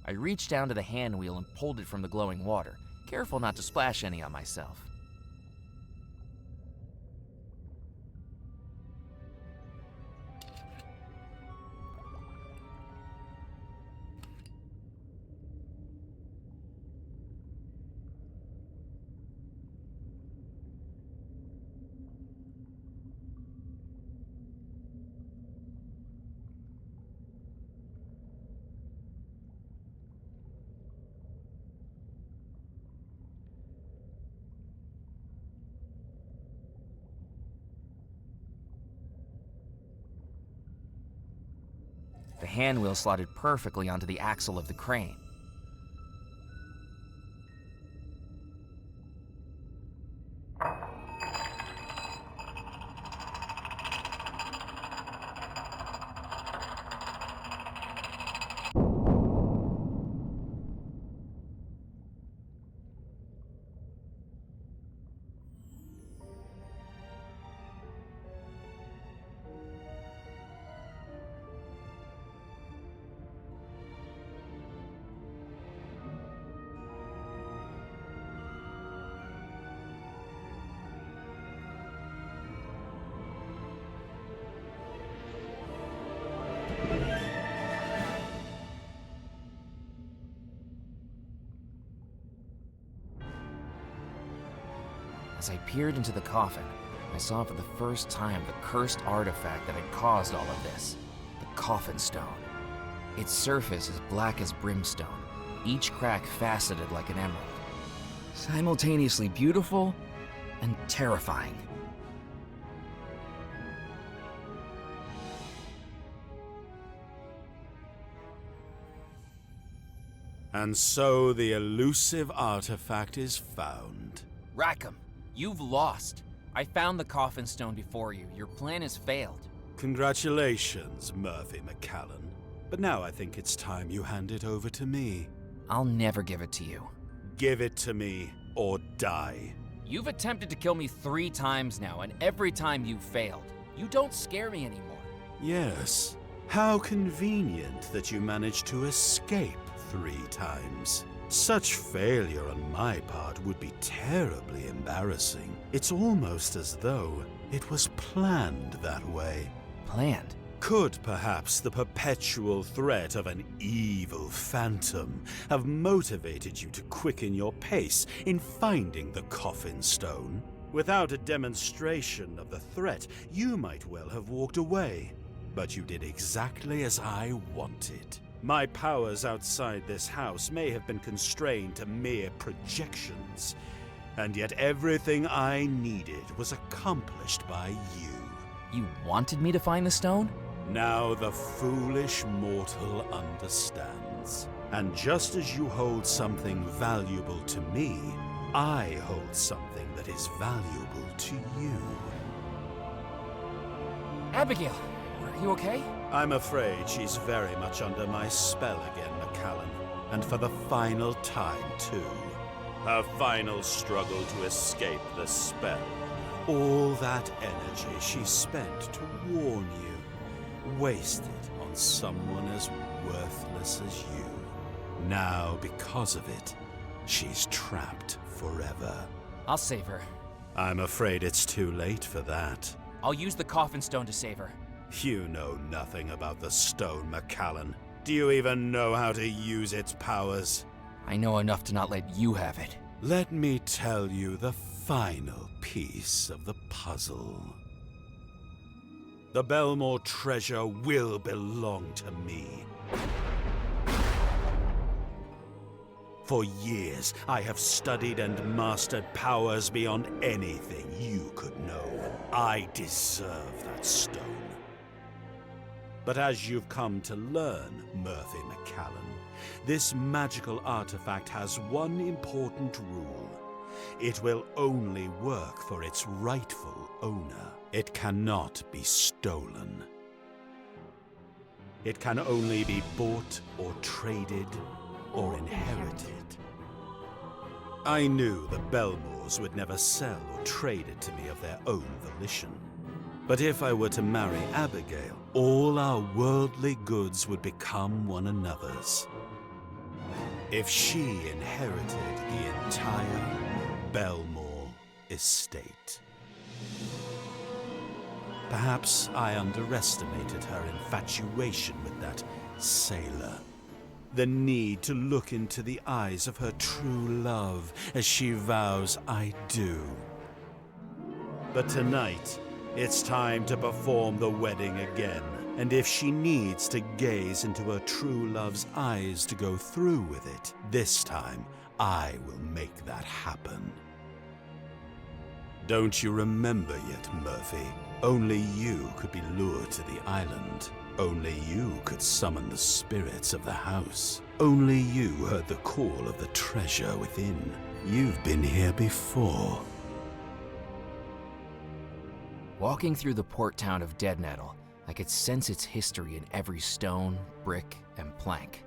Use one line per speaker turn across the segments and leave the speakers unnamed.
I reached down to the hand wheel and pulled it from the glowing water, careful not to splash any on myself. The hand wheel slotted perfectly onto the axle of the crane. As I peered into the coffin, I saw for the first time the cursed artifact that had caused all of this, the Coffin Stone. Its surface is black as brimstone, each crack faceted like an emerald. Simultaneously beautiful and terrifying.
And so the elusive artifact is found.
Rackham, you've lost. I found the Coffin Stone before you. Your plan has failed.
Congratulations, Murphy McCallan. But now I think it's time you hand it over to me.
I'll never give it to you.
Give it to me, or die.
You've attempted to kill me 3 times now, and every time you've failed. You don't scare me anymore.
Yes. How convenient that you managed to escape 3 times. Such failure on my part would be terribly embarrassing. It's almost as though it was planned that way.
Planned?
Could perhaps the perpetual threat of an evil phantom have motivated you to quicken your pace in finding the Coffin Stone? Without a demonstration of the threat, you might well have walked away. But you did exactly as I wanted. My powers outside this house may have been constrained to mere projections, and yet everything I needed was accomplished by you.
You wanted me to find the stone?
Now the foolish mortal understands. And just as you hold something valuable to me, I hold something that is valuable to you.
Abigail, are you okay?
I'm afraid she's very much under my spell again, McCallan. And for the final time, too. Her final struggle to escape the spell. All that energy she spent to warn you, wasted on someone as worthless as you. Now, because of it, she's trapped forever.
I'll save her.
I'm afraid it's too late for that.
I'll use the Coffin Stone to save her.
You know nothing about the stone, McCallan. Do you even know how to use its powers?
I know enough to not let you have it.
Let me tell you the final piece of the puzzle. The Belmore treasure will belong to me. For years, I have studied and mastered powers beyond anything you could know. I deserve that stone. But as you've come to learn, Murphy McCallan, this magical artifact has one important rule. It will only work for its rightful owner. It cannot be stolen. It can only be bought or traded or inherited. I knew the Belmores would never sell or trade it to me of their own volition. But if I were to marry Abigail, all our worldly goods would become one another's. if she inherited the entire Belmore estate. Perhaps I underestimated her infatuation with that sailor. The need to look into the eyes of her true love as she vows I do. But tonight, it's time to perform the wedding again. And if she needs to gaze into her true love's eyes to go through with it, this time I will make that happen. Don't you remember yet, Murphy? Only you could be lured to the island. Only you could summon the spirits of the house. Only you heard the call of the treasure within. You've been here before.
Walking through the port town of Deadnettle, I could sense its history in every stone, brick, and plank.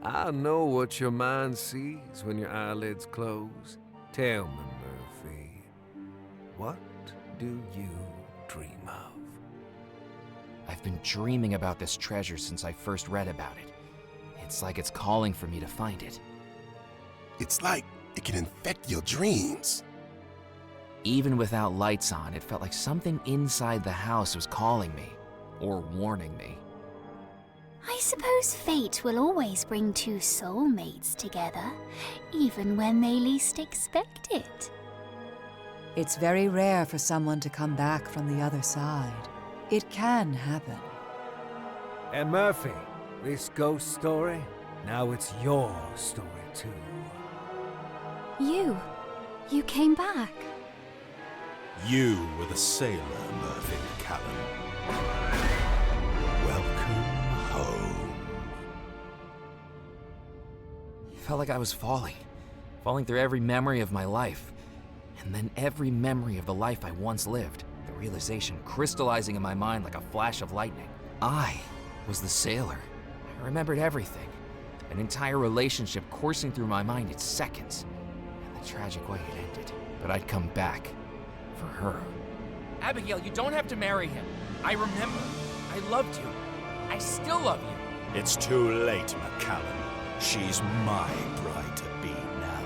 I know what your mind sees when your eyelids close. Tell me, Murphy, what do you dream of?
I've been dreaming about this treasure since I first read about it. It's like it's calling for me to find it.
It's like it can infect your dreams.
Even without lights on, it felt like something inside the house was calling me, or warning me.
I suppose fate will always bring two soulmates together, even when they least expect it.
It's very rare for someone to come back from the other side. It can happen.
And Murphy, this ghost story, now it's your story too.
You came back.
You were the sailor, Murphy McCallan. Welcome home.
It felt like I was falling through every memory of my life, and then every memory of the life I once lived. The realization crystallizing in my mind like a flash of lightning. I was the sailor. I remembered everything. An entire relationship coursing through my mind in seconds. And the tragic way it ended. But I'd come back. For her. Abigail, you don't have to marry him. I remember. I loved you. I still love you.
It's too late, McCallan. She's my bride-to-be now.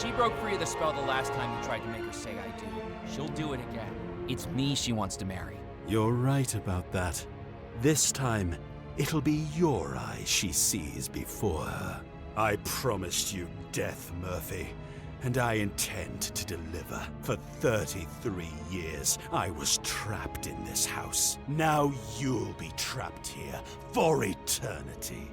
She broke free of the spell the last time you tried to make her say I do. She'll do it again. It's me she wants to marry.
You're right about that. This time, it'll be your eyes she sees before her. I promised you death, Murphy. And I intend to deliver. For 33 years, I was trapped in this house. Now you'll be trapped here for eternity.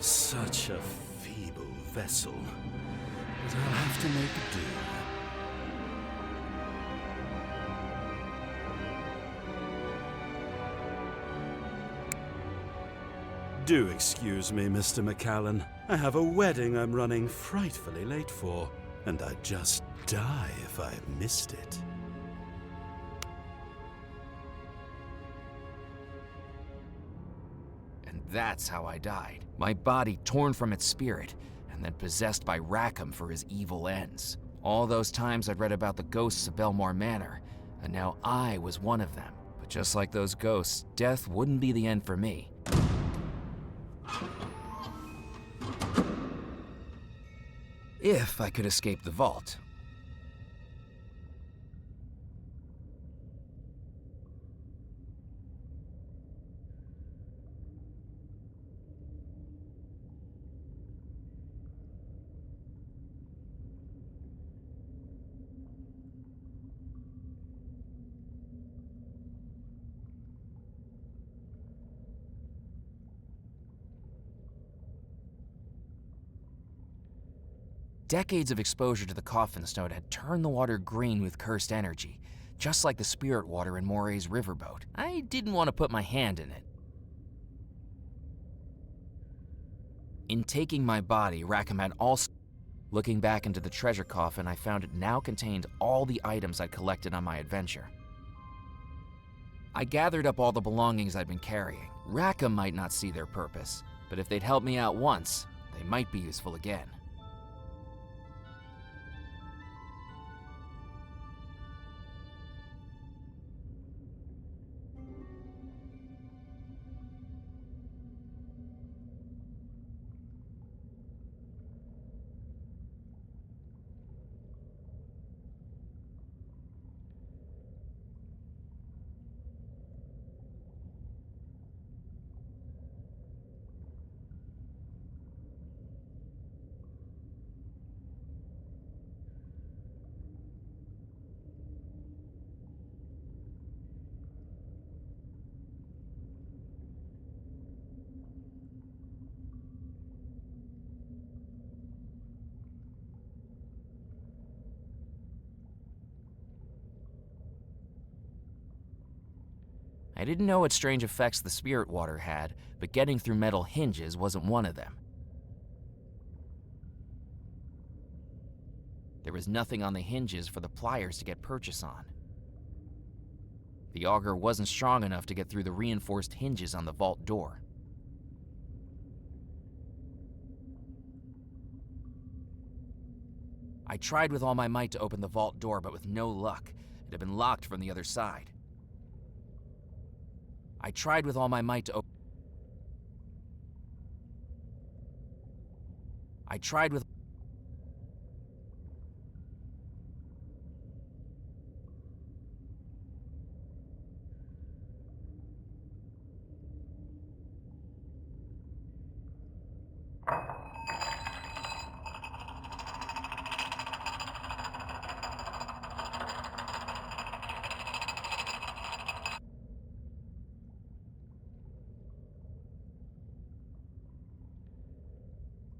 Such a feeble vessel, but I'll have to make do. Do excuse me, Mr. McCallan. I have a wedding I'm running frightfully late for, and I'd just die if I missed it.
That's how I died. My body torn from its spirit, and then possessed by Rackham for his evil ends. All those times I'd read about the ghosts of Belmore Manor, and now I was one of them. But just like those ghosts, death wouldn't be the end for me. If I could escape the vault. Decades of exposure to the Coffin Stone had turned the water green with cursed energy, just like the spirit water in Moray's riverboat. I didn't want to put my hand in it. In taking my body, Rackham had also... Looking back into the treasure coffin, I found it now contained all the items I'd collected on my adventure. I gathered up all the belongings I'd been carrying. Rackham might not see their purpose, but if they'd helped me out once, they might be useful again. I didn't know what strange effects the spirit water had, but getting through metal hinges wasn't one of them. There was nothing on the hinges for the pliers to get purchase on. The auger wasn't strong enough to get through the reinforced hinges on the vault door. I tried with all my might to open the vault door, but with no luck. It had been locked from the other side. I tried with all my might to open. I tried with.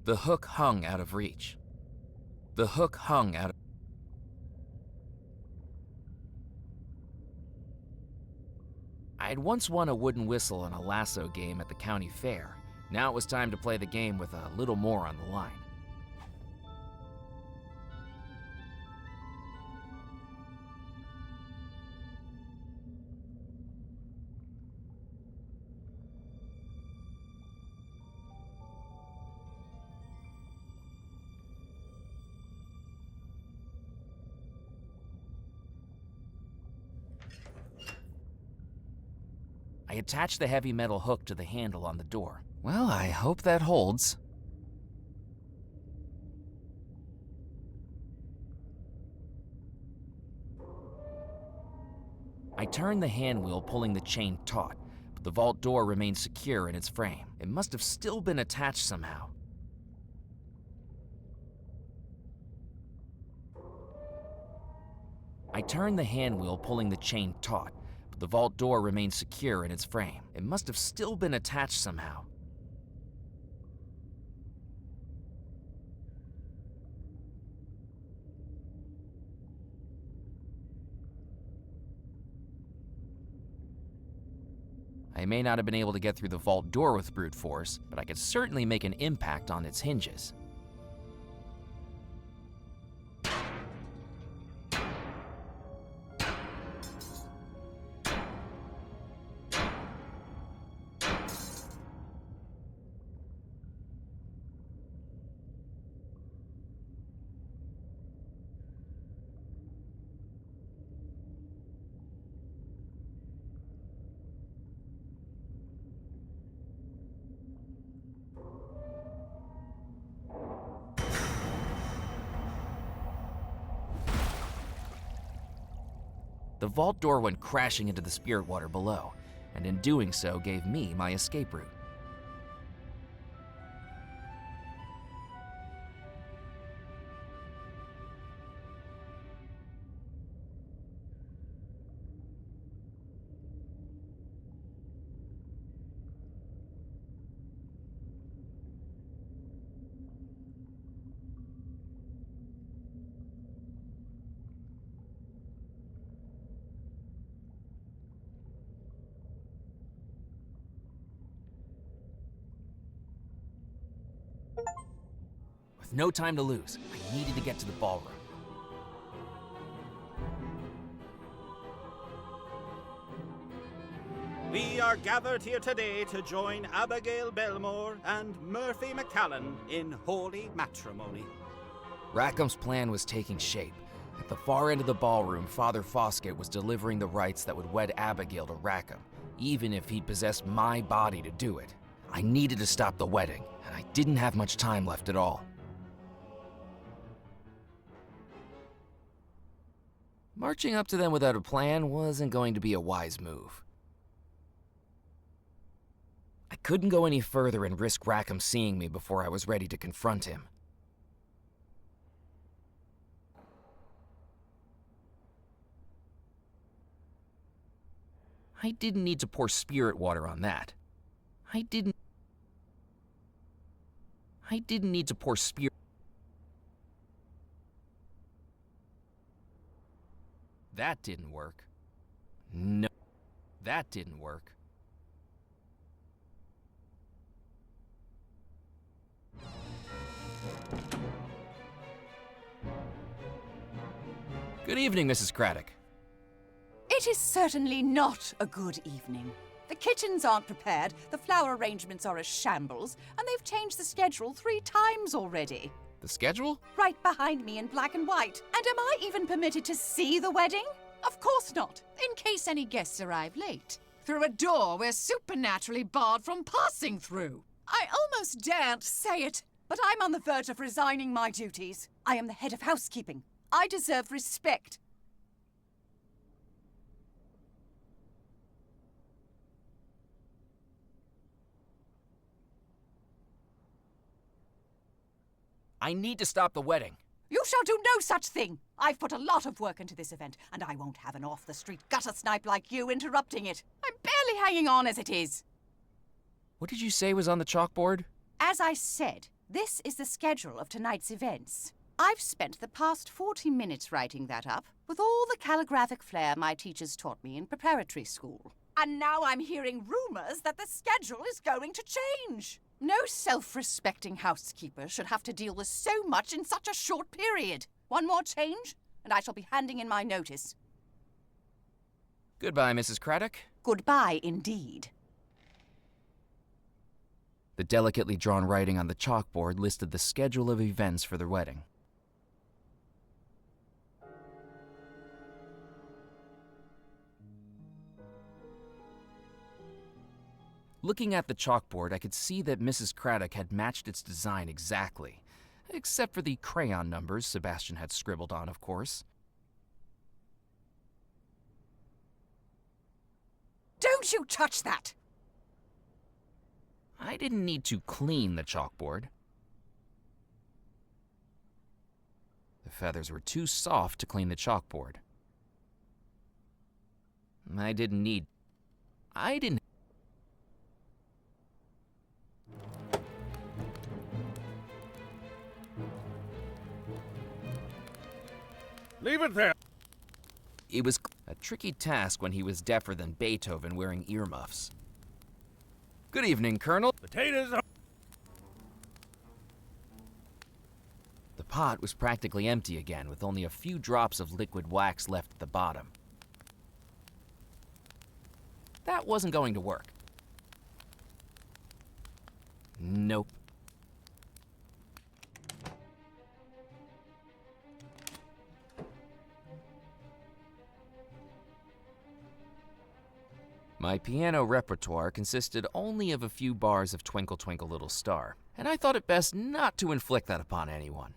The hook hung out of reach. The hook hung out of... I had once won a wooden whistle in a lasso game at the county fair. Now it was time to play the game with a little more on the line. I attached the heavy metal hook to the handle on the door. Well, I hope that holds. I turned the hand wheel, pulling the chain taut, but the vault door remained secure in its frame. It must have still been attached somehow. I turned the hand wheel, pulling the chain taut. The vault door remained secure in its frame. It must have still been attached somehow. I may not have been able to get through the vault door with brute force, but I could certainly make an impact on its hinges. The vault door went crashing into the spirit water below, and in doing so gave me my escape route. With no time to lose, I needed to get to the ballroom.
We are gathered here today to join Abigail Belmore and Murphy McCallan in holy matrimony.
Rackham's plan was taking shape. At the far end of the ballroom, Father Foskett was delivering the rites that would wed Abigail to Rackham, even if he possessed my body to do it. I needed to stop the wedding, and I didn't have much time left at all. Marching up to them without a plan wasn't going to be a wise move. I couldn't go any further and risk Rackham seeing me before I was ready to confront him. I didn't need to pour spirit water on that. I didn't need to pour spirit. That didn't work. No, that didn't work. Good evening, Mrs. Craddock.
It is certainly not a good evening. The kitchens aren't prepared, the flower arrangements are a shambles, and they've changed the schedule 3 times already.
The schedule?
Right behind me in black and white. And am I even permitted to see the wedding? Of course not.
In case any guests arrive late. Through a door we're supernaturally barred from passing through. I almost daren't say it.
But I'm on the verge of resigning my duties. I am the head of housekeeping. I deserve respect.
I need to stop the wedding.
You shall do no such thing. I've put a lot of work into this event, and I won't have an off-the-street gutter snipe like you interrupting it. I'm barely hanging on as it is.
What did you say was on the chalkboard?
As I said, this is the schedule of tonight's events. I've spent the past 40 minutes writing that up, with all the calligraphic flair my teachers taught me in preparatory school. And now I'm hearing rumors that the schedule is going to change. No self-respecting housekeeper should have to deal with so much in such a short period. One more change, and I shall be handing in my notice.
Goodbye, Mrs. Craddock.
Goodbye, indeed.
The delicately drawn writing on the chalkboard listed the schedule of events for the wedding. Looking at the chalkboard, I could see that Mrs. Craddock had matched its design exactly, except for the crayon numbers Sebastian had scribbled on, of course.
Don't you touch that!
I didn't need to clean the chalkboard. The feathers were too soft to clean the chalkboard. I didn't.
Leave it there.
It was a tricky task when he was deafer than Beethoven wearing earmuffs. Good evening, Colonel.
Potatoes are...
The pot was practically empty again, with only a few drops of liquid wax left at the bottom. That wasn't going to work. Nope. My piano repertoire consisted only of a few bars of Twinkle Twinkle Little Star, and I thought it best not to inflict that upon anyone.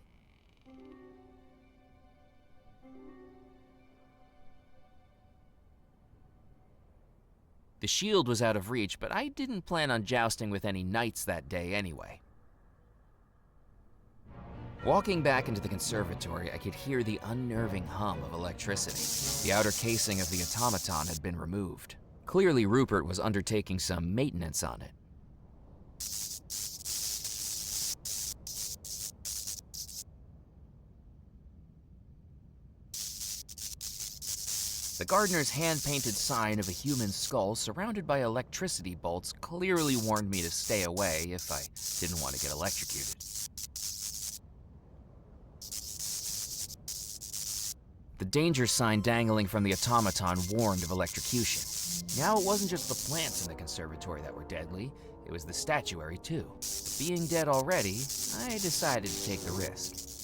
The shield was out of reach, but I didn't plan on jousting with any knights that day anyway. Walking back into the conservatory, I could hear the unnerving hum of electricity. The outer casing of the automaton had been removed. Clearly, Rupert was undertaking some maintenance on it. The gardener's hand-painted sign of a human skull surrounded by electricity bolts clearly warned me to stay away if I didn't want to get electrocuted. The danger sign dangling from the automaton warned of electrocution. Now it wasn't just the plants in the conservatory that were deadly, it was the statuary too. Being dead already, I decided to take the risk.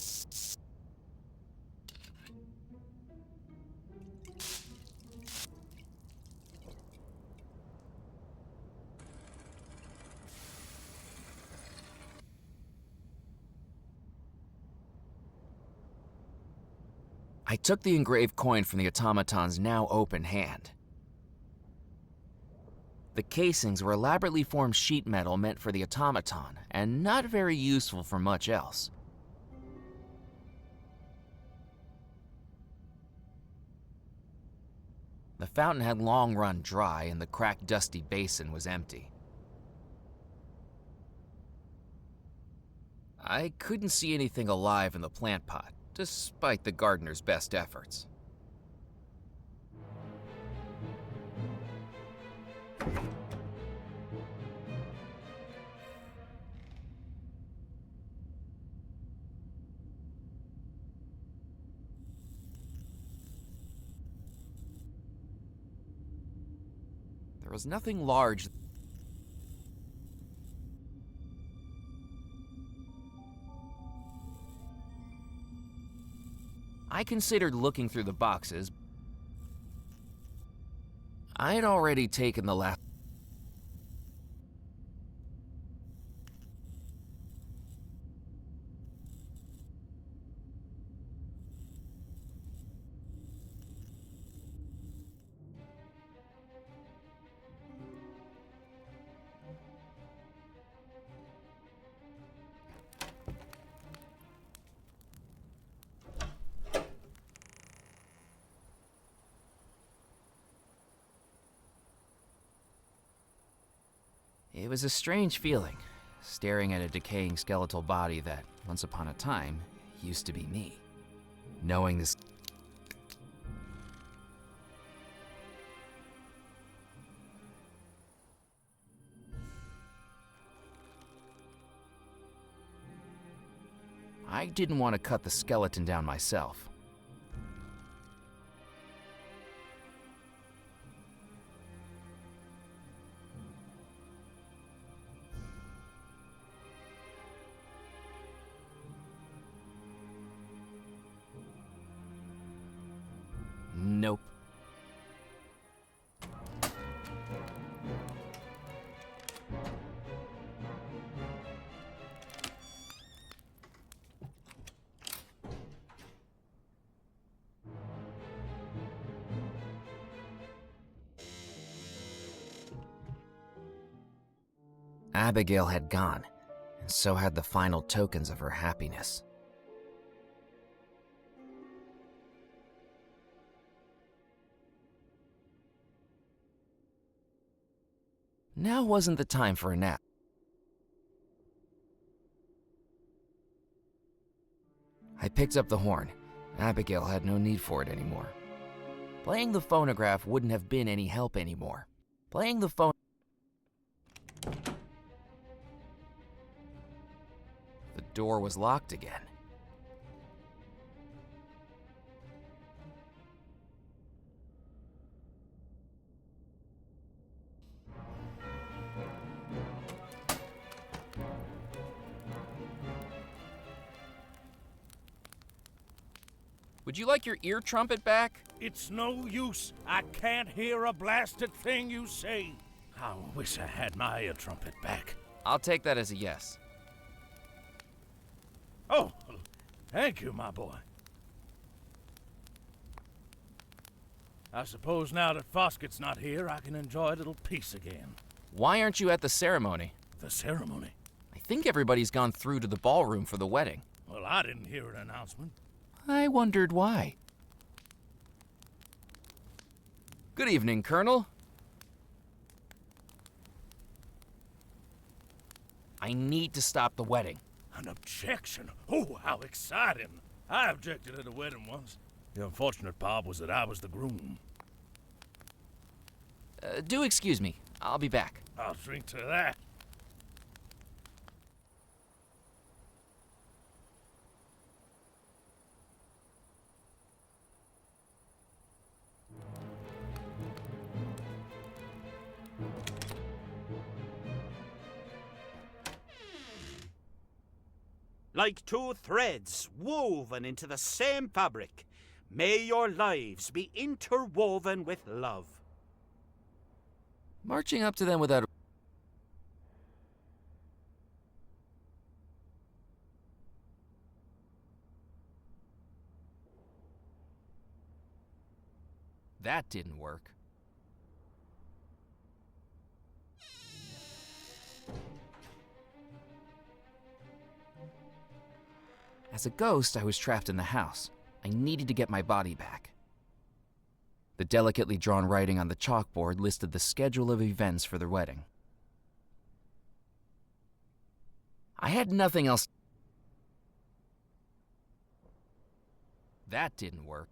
I took the engraved coin from the automaton's now open hand. The casings were elaborately formed sheet metal meant for the automaton, and not very useful for much else. The fountain had long run dry, and the cracked, dusty basin was empty. I couldn't see anything alive in the plant pot, despite the gardener's best efforts. There was nothing large. I considered looking through the boxes. I had already taken the last. It was a strange feeling, staring at a decaying skeletal body that, once upon a time, used to be me. Knowing this. I didn't want to cut the skeleton down myself. Nope. Abigail had gone, and so had the final tokens of her happiness. Now wasn't the time for a nap. I picked up the horn. Abigail had no need for it anymore. Playing the phonograph wouldn't have been any help anymore. Playing the phone. The door was locked again. Would you like your ear trumpet back?
It's no use. I can't hear a blasted thing you say. I wish I had my ear trumpet back.
I'll take that as a yes.
Oh, thank you, my boy. I suppose now that Foskett's not here, I can enjoy a little peace again.
Why aren't you at the ceremony?
The ceremony?
I think everybody's gone through to the ballroom for the wedding.
Well, I didn't hear an announcement.
I wondered why. Good evening, Colonel. I need to stop the wedding.
An objection? Oh, how exciting! I objected at a wedding once. The unfortunate part was that I was the groom.
Do excuse me. I'll be back.
I'll drink to that.
like two threads woven into the same fabric. May your lives be interwoven with love.
Marching up to them without That didn't work. As a ghost, I was trapped in the house. I needed to get my body back. The delicately drawn writing on the chalkboard listed the schedule of events for the wedding. I had nothing else. That didn't work.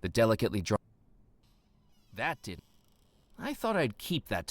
The delicately drawn. That didn't. I thought I'd keep that.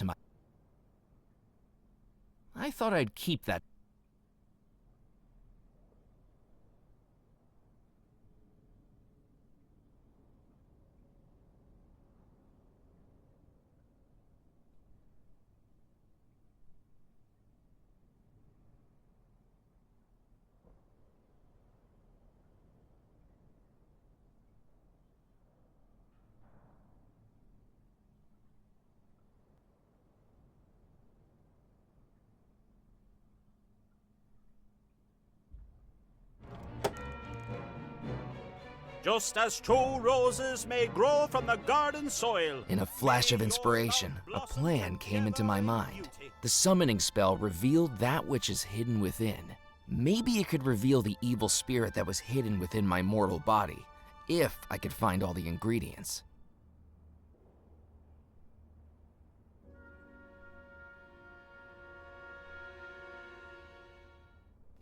Just as true roses may grow from the garden soil.
In a flash of inspiration, a plan came into my mind. The summoning spell revealed that which is hidden within. Maybe it could reveal the evil spirit that was hidden within my mortal body, if I could find all the ingredients.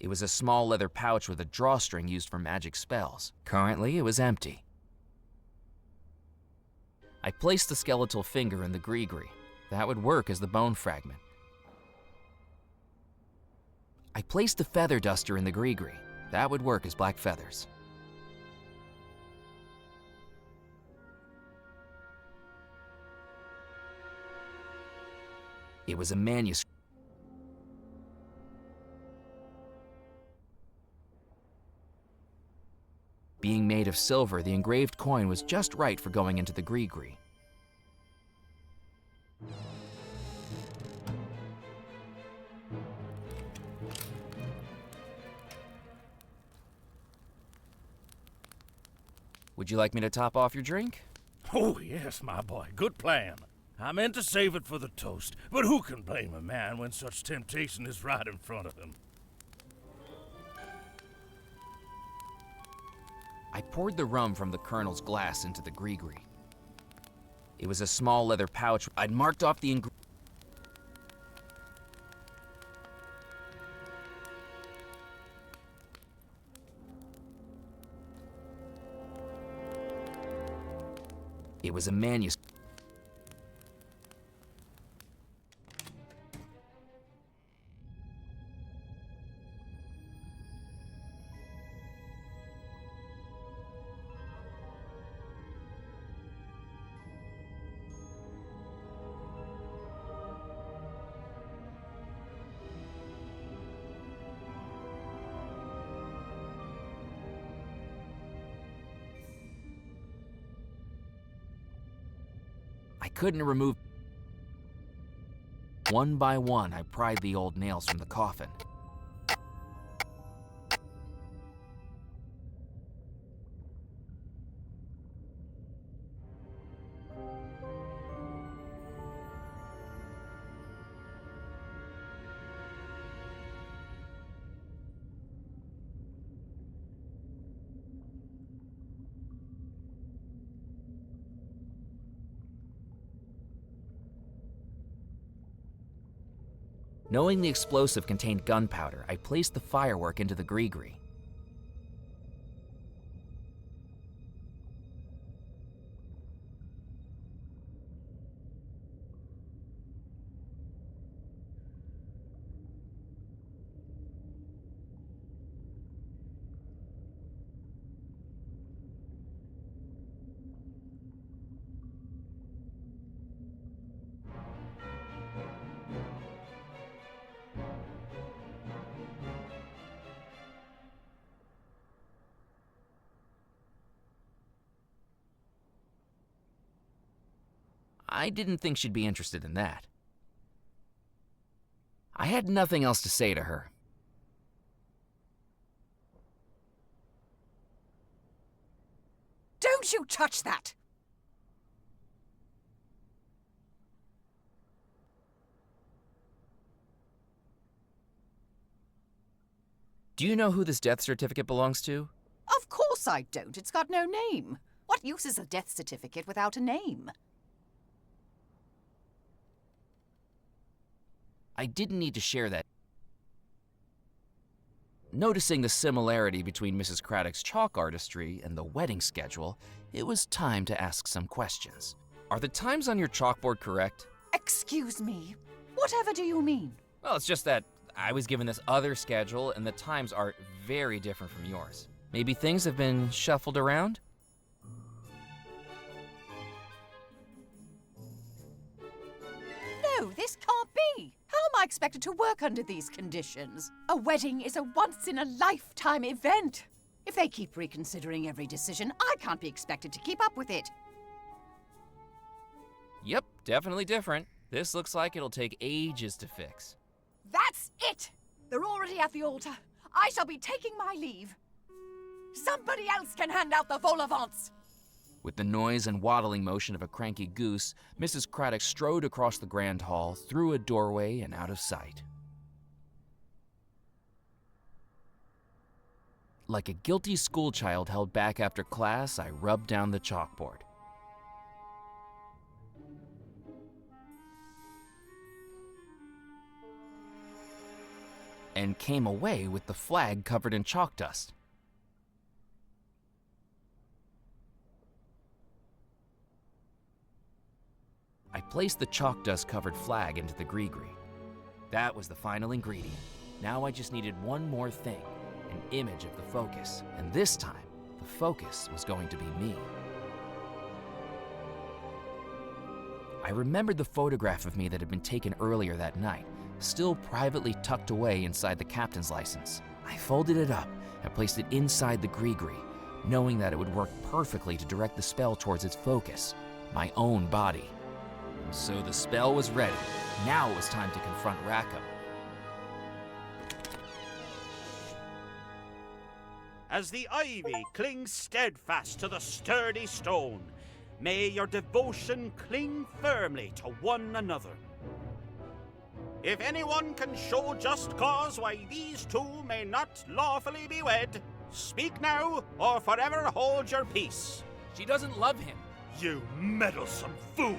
It was a small leather pouch with a drawstring used for magic spells. Currently, it was empty. I placed the skeletal finger in the gree-gree. That would work as the bone fragment. I placed the feather duster in the gree-gree. That would work as black feathers. It was a manuscript. Being made of silver, the engraved coin was just right for going into the gree-gree. Would you like me to top off your drink?
Oh, yes, my boy. Good plan. I meant to save it for the toast, but who can blame a man when such temptation is right in front of him?
I poured the rum from the Colonel's glass into the gree-gree. It was a small leather pouch. I'd marked off the It was a manuscript. I couldn't remove. One by one, I pried the old nails from the coffin. Knowing the explosive contained gunpowder, I placed the firework into the gree-gree. I didn't think she'd be interested in that. I had nothing else to say to her.
Don't you touch that!
Do you know who this death certificate belongs to?
Of course I don't. It's got no name. What use is a death certificate without a name?
I didn't need to share that. Noticing the similarity between Mrs. Craddock's chalk artistry and the wedding schedule, it was time to ask some questions. Are the times on your chalkboard correct?
Excuse me. Whatever do you mean?
Well, it's just that I was given this other schedule and the times are very different from yours. Maybe things have been shuffled around?
No, this can't be. How am I expected to work under these conditions? A wedding is a once-in-a-lifetime event. If they keep reconsidering every decision, I can't be expected to keep up with it.
Yep, definitely different. This looks like it'll take ages to fix.
That's it! They're already at the altar. I shall be taking my leave. Somebody else can hand out the vol au vents.
With the noise and waddling motion of a cranky goose, Mrs. Craddock strode across the grand hall, through a doorway, and out of sight. Like a guilty schoolchild held back after class, I rubbed down the chalkboard. And came away with the flag covered in chalk dust. I placed the chalk dust covered flag into the gree-gree. That was the final ingredient. Now I just needed one more thing, an image of the focus. And this time, the focus was going to be me. I remembered the photograph of me that had been taken earlier that night, still privately tucked away inside the captain's license. I folded it up and placed it inside the gree-gree, knowing that it would work perfectly to direct the spell towards its focus, my own body. So the spell was ready. Now it was time to confront Rackham.
As the ivy clings steadfast to the sturdy stone, may your devotion cling firmly to one another. If anyone can show just cause why these two may not lawfully be wed, speak now or forever hold your peace.
She doesn't love him.
You meddlesome fool!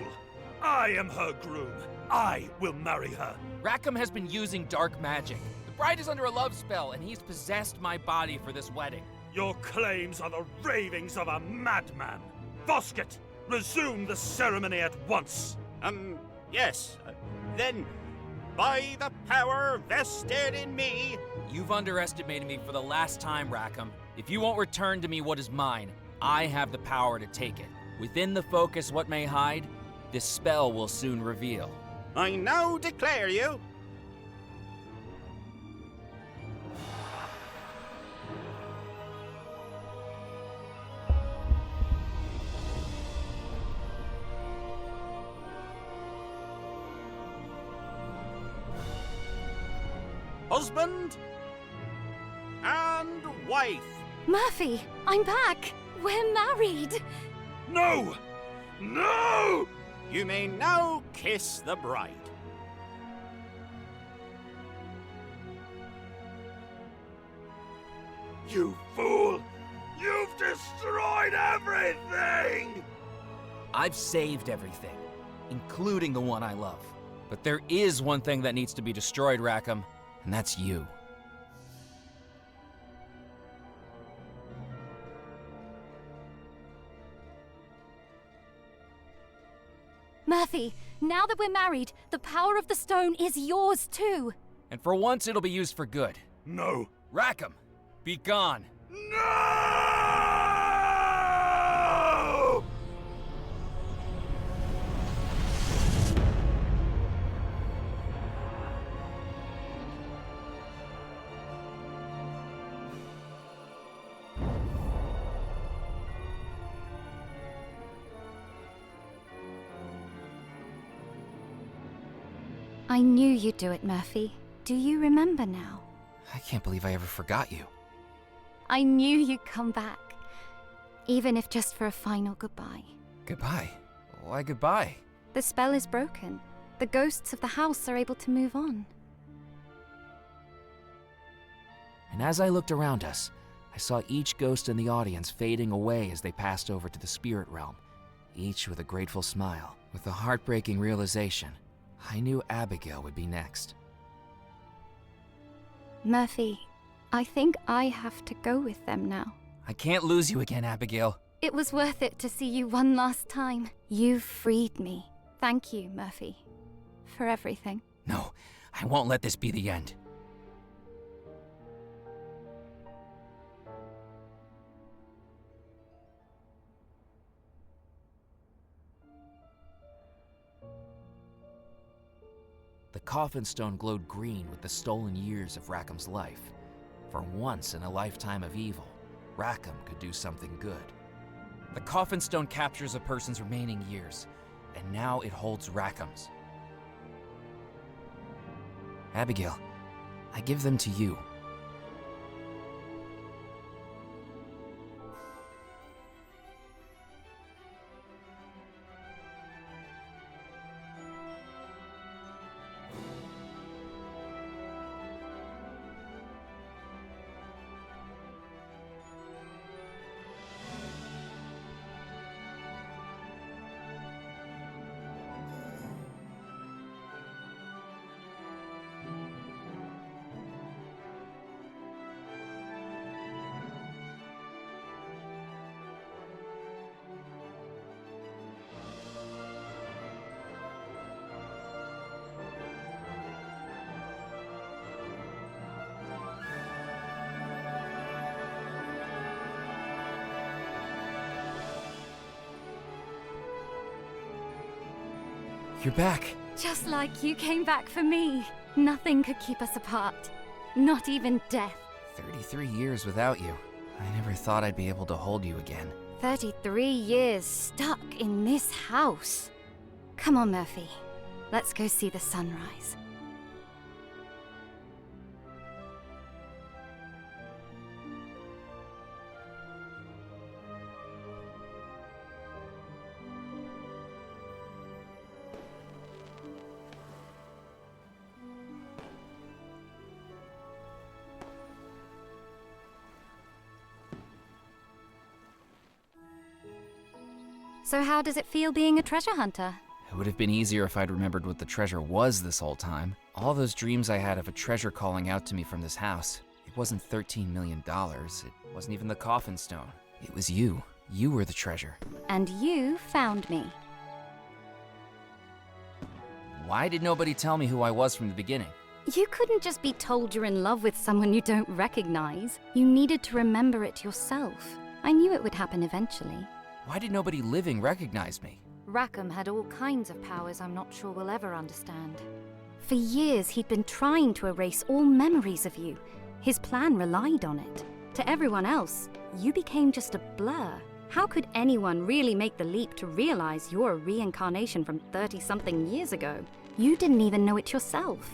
I am her groom. I will marry her.
Rackham has been using dark magic. The bride is under a love spell, and he's possessed my body for this wedding.
Your claims are the ravings of a madman. Vosket, resume the ceremony at once.
Yes. Then, by the power vested in me...
You've underestimated me for the last time, Rackham. If you won't return to me what is mine, I have the power to take it. Within the focus what may hide, this spell will soon reveal.
I now declare you... husband and wife.
Murphy, I'm back. We're married.
No! No!
You may now kiss the bride.
You fool! You've destroyed everything!
I've saved everything, including the one I love. But there is one thing that needs to be destroyed, Rackham, and that's you.
Murphy, now that we're married, the power of the stone is yours too.
And for once, it'll be used for good.
No!
Rackham, be gone.
No!
I knew you'd do it, Murphy. Do you remember now?
I can't believe I ever forgot you.
I knew you'd come back. Even if just for a final goodbye.
Goodbye? Why goodbye?
The spell is broken. The ghosts of the house are able to move on.
And as I looked around us, I saw each ghost in the audience fading away as they passed over to the spirit realm, each with a grateful smile. With the heartbreaking realization, I knew Abigail would be next.
Murphy, I think I have to go with them now.
I can't lose you again, Abigail.
It was worth it to see you one last time. You freed me. Thank you, Murphy, for everything.
No, I won't let this be the end. The coffin stone glowed green with the stolen years of Rackham's life. For once in a lifetime of evil, Rackham could do something good. The coffin stone captures a person's remaining years, and now it holds Rackham's. Abigail, I give them to you. You're back.
Just like you came back for me. Nothing could keep us apart. Not even death.
33 years without you. I never thought I'd be able to hold you again.
33 years stuck in this house. Come on, Murphy. Let's go see the sunrise. So how does it feel being a treasure hunter?
It would have been easier if I'd remembered what the treasure was this whole time. All those dreams I had of a treasure calling out to me from this house. It wasn't $13 million. It wasn't even the coffin stone. It was you. You were the treasure.
And you found me.
Why did nobody tell me who I was from the beginning?
You couldn't just be told you're in love with someone you don't recognize. You needed to remember it yourself. I knew it would happen eventually.
Why did nobody living recognize me?
Rackham had all kinds of powers I'm not sure we'll ever understand. For years, he'd been trying to erase all memories of you. His plan relied on it. To everyone else, you became just a blur. How could anyone really make the leap to realize you're a reincarnation from 30-something years ago? You didn't even know it yourself.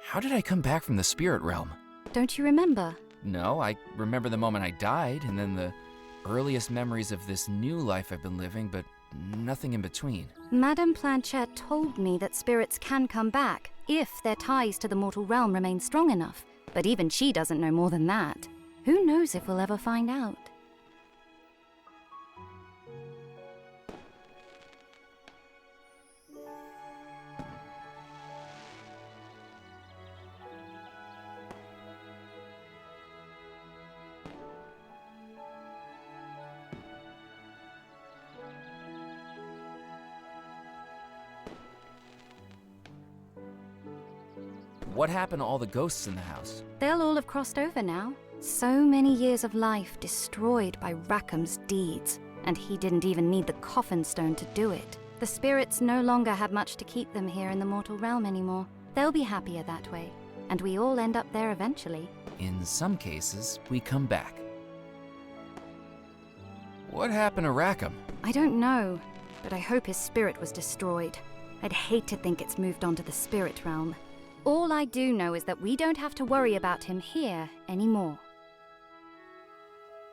How did I come back from the spirit realm?
Don't you remember?
No, I remember the moment I died, and then the earliest memories of this new life I've been living, but nothing in between.
Madame Planchette told me that spirits can come back if their ties to the mortal realm remain strong enough, but even she doesn't know more than that. Who knows if we'll ever find out?
What happened to all the ghosts in the house?
They'll all have crossed over now. So many years of life destroyed by Rackham's deeds, and he didn't even need the coffin stone to do it. The spirits no longer have much to keep them here in the mortal realm anymore. They'll be happier that way, and we all end up there eventually.
In some cases, we come back. What happened to Rackham?
I don't know, but I hope his spirit was destroyed. I'd hate to think it's moved on to the spirit realm. All I do know is that we don't have to worry about him here anymore.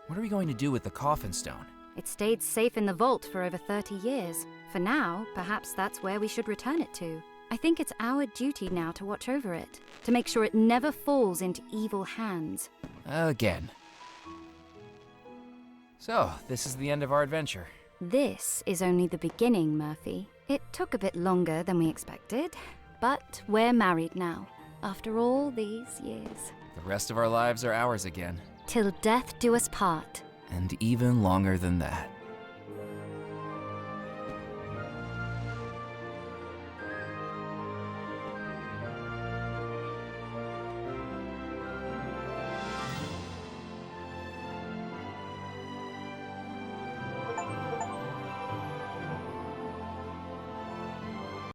What are we going to do with the coffin stone?
It stayed safe in the vault for over 30 years. For now, perhaps that's where we should return it to. I think it's our duty now to watch over it, to make sure it never falls into evil hands.
Again. So, this is the end of our adventure.
This is only the beginning, Murphy. It took a bit longer than we expected, but we're married now, after all these years.
The rest of our lives are ours again.
Till death do us part.
And even longer than that.